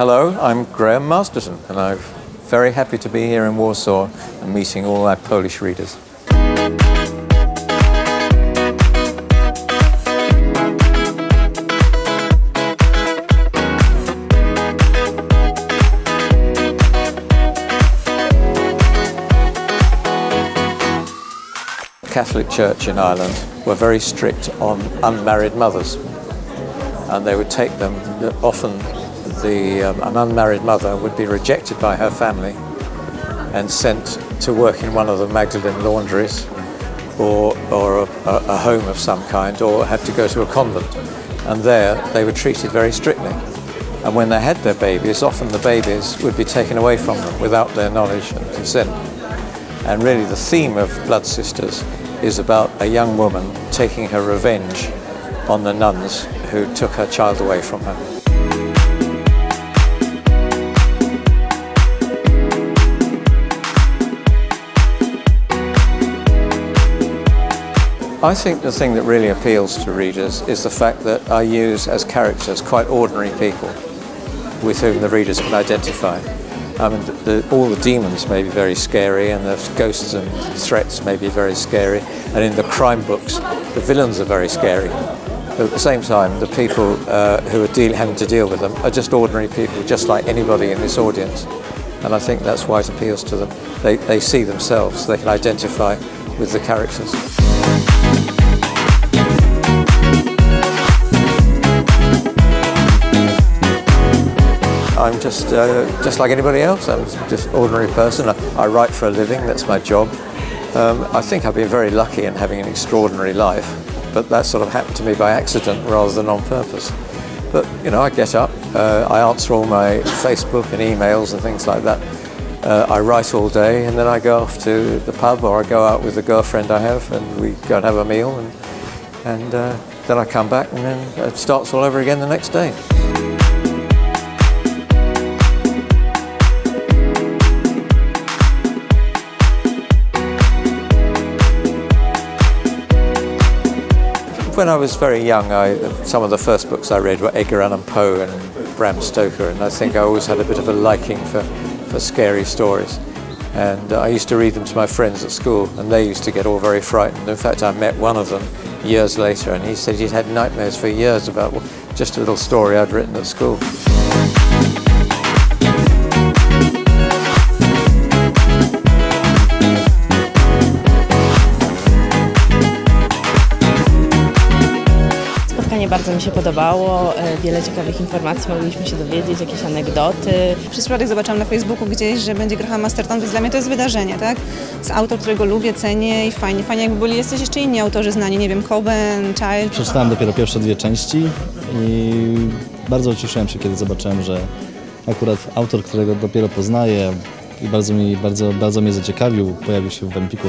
Hello, I'm Graham Masterton, and I'm very happy to be here in Warsaw and meeting all our Polish readers. The Catholic Church in Ireland were very strict on unmarried mothers, and they would take them often. An unmarried mother would be rejected by her family and sent to work in one of the Magdalene laundries or a home of some kind, or had to go to a convent. And there they were treated very strictly. And when they had their babies, often the babies would be taken away from them without their knowledge and consent. And really the theme of Blood Sisters is about a young woman taking her revenge on the nuns who took her child away from her. I think the thing that really appeals to readers is the fact that I use as characters quite ordinary people with whom the readers can identify. I mean, all the demons may be very scary, and the ghosts and threats may be very scary, and in the crime books the villains are very scary. But at the same time, the people who are having to deal with them are just ordinary people, just like anybody in this audience. And I think that's why it appeals to them. They see themselves, they can identify with the characters. I'm just like anybody else. I'm just an ordinary person. I write for a living, that's my job. I think I've been very lucky in having an extraordinary life, but that sort of happened to me by accident rather than on purpose. But, you know, I get up, I answer all my Facebook and emails and things like that. I write all day, and then I go off to the pub, or I go out with the girlfriend I have, and we go and have a meal, and then I come back, and then it starts all over again the next day. When I was very young, some of the first books I read were Edgar Allan Poe and Bram Stoker, and I think I always had a bit of a liking for scary stories. And I used to read them to my friends at school, and they used to get all very frightened. In fact, I met one of them years later, and he said he'd had nightmares for years about just a little story I'd written at school. Bardzo mi się podobało, wiele ciekawych informacji mogliśmy się dowiedzieć, jakieś anegdoty. Przez przypadek zobaczyłam na Facebooku gdzieś, że będzie grała Masterton, więc dla mnie to jest wydarzenie, tak? Z autor, którego lubię, cenię i fajnie. Fajnie jakby byli jeszcze inni autorzy znani, nie wiem, Coben, Child. Przeczytałem dopiero pierwsze 2 części i bardzo ucieszyłem się, kiedy zobaczyłem, że akurat autor, którego dopiero poznaję i bardzo mnie zaciekawił, pojawił się w Empiku.